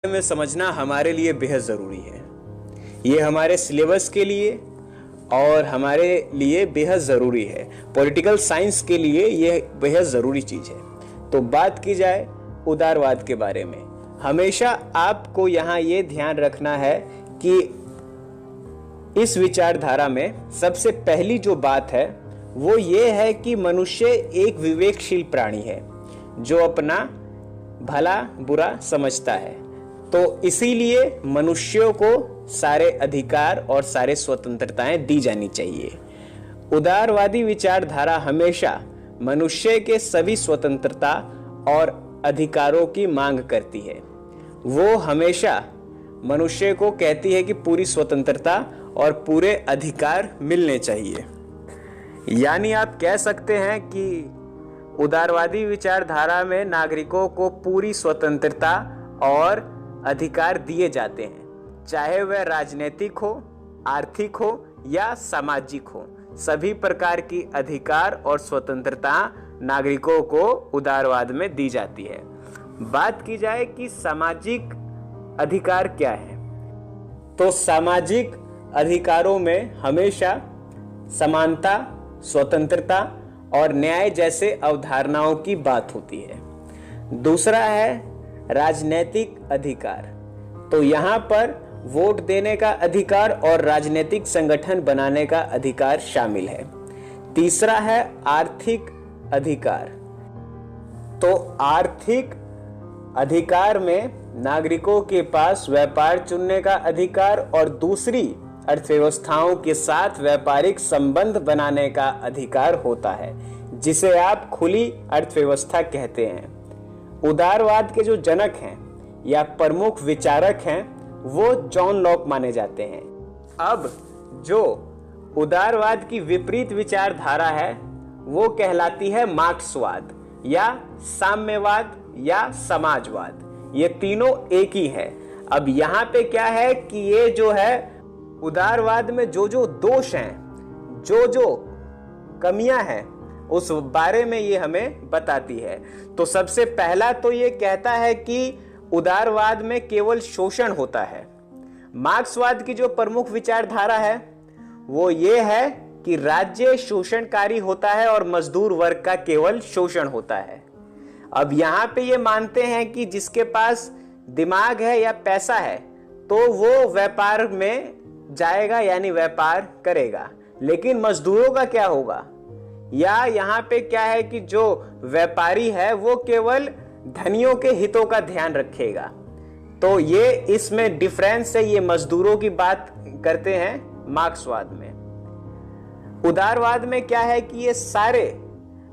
में समझना हमारे लिए बेहद ज़रूरी है। ये हमारे सिलेबस के लिए और हमारे लिए बेहद ज़रूरी है। पॉलिटिकल साइंस के लिए ये बेहद ज़रूरी चीज़ है। तो बात की जाए उदारवाद के बारे में, हमेशा आपको यहाँ ये ध्यान रखना है कि इस विचारधारा में सबसे पहली जो बात है वो ये है कि मनुष्य एक विवेकशील प्राणी है जो अपना भला बुरा समझता है। तो इसीलिए मनुष्यों को सारे अधिकार और सारे स्वतंत्रताएं दी जानी चाहिए। उदारवादी विचारधारा हमेशा मनुष्य के सभी स्वतंत्रता और अधिकारों की मांग करती है। वो हमेशा मनुष्य को कहती है कि पूरी स्वतंत्रता और पूरे अधिकार मिलने चाहिए। यानी आप कह सकते हैं कि उदारवादी विचारधारा में नागरिकों को पूरी स्वतंत्रता और अधिकार दिए जाते हैं, चाहे वह राजनीतिक हो, आर्थिक हो या सामाजिक हो। सभी प्रकार की अधिकार और स्वतंत्रता नागरिकों को उदारवाद में दी जाती है। बात की जाए कि सामाजिक अधिकार क्या है, तो सामाजिक अधिकारों में हमेशा समानता, स्वतंत्रता और न्याय जैसे अवधारणाओं की बात होती है। दूसरा है राजनीतिक अधिकार, तो यहाँ पर वोट देने का अधिकार और राजनीतिक संगठन बनाने का अधिकार शामिल है। तीसरा है आर्थिक अधिकार, तो आर्थिक अधिकार में नागरिकों के पास व्यापार चुनने का अधिकार और दूसरी अर्थव्यवस्थाओं के साथ व्यापारिक संबंध बनाने का अधिकार होता है, जिसे आप खुली अर्थव्यवस्था कहते हैं। उदारवाद के जो जनक हैं या प्रमुख विचारक हैं वो जॉन लॉक माने जाते हैं। अब जो उदारवाद की विपरीत विचारधारा है वो कहलाती है मार्क्सवाद या साम्यवाद या समाजवाद। ये तीनों एक ही है। अब यहाँ पे क्या है कि ये जो है उदारवाद में जो जो दोष हैं, जो जो कमियां हैं, उस बारे में ये हमें बताती है। तो सबसे पहला तो ये कहता है कि उदारवाद में केवल शोषण होता है। मार्क्सवाद की जो प्रमुख विचारधारा है वो ये है कि राज्य शोषणकारी होता है और मजदूर वर्ग का केवल शोषण होता है। अब यहाँ पे ये मानते हैं कि जिसके पास दिमाग है या पैसा है तो वो व्यापार में जाएगा, यानी व्यापार करेगा। लेकिन मजदूरों का क्या होगा? या यहाँ पे क्या है कि जो व्यापारी है वो केवल धनियों के हितों का ध्यान रखेगा। तो ये इसमें डिफरेंस है। ये मजदूरों की बात करते हैं मार्क्सवाद में। उदारवाद में क्या है कि ये सारे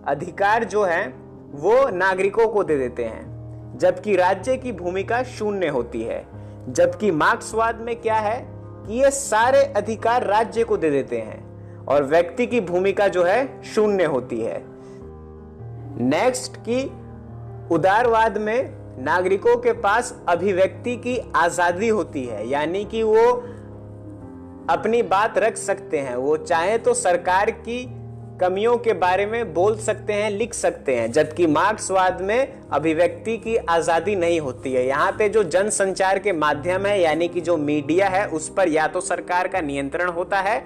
अधिकार जो हैं वो नागरिकों को दे देते हैं, जबकि राज्य की भूमिका शून्य होती है। जबकि मार्क्सवाद में क्या है कि ये सारे अधिकार राज्य को दे देते हैं और व्यक्ति की भूमिका जो है शून्य होती है। नेक्स्ट की उदारवाद में नागरिकों के पास अभिव्यक्ति की आजादी होती है, यानी कि वो अपनी बात रख सकते हैं। वो चाहे तो सरकार की कमियों के बारे में बोल सकते हैं, लिख सकते हैं। जबकि मार्क्सवाद में अभिव्यक्ति की आजादी नहीं होती है। यहाँ पे जो जनसंचार के माध्यम है, यानी कि जो मीडिया है, उस पर या तो सरकार का नियंत्रण होता है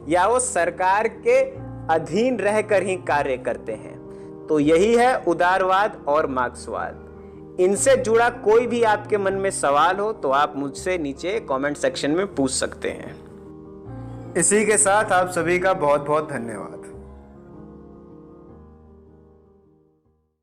या वो सरकार के अधीन रहकर ही कार्य करते हैं। तो यही है उदारवाद और मार्क्सवाद। इनसे जुड़ा कोई भी आपके मन में सवाल हो तो आप मुझसे नीचे कमेंट सेक्शन में पूछ सकते हैं। इसी के साथ आप सभी का बहुत बहुत धन्यवाद।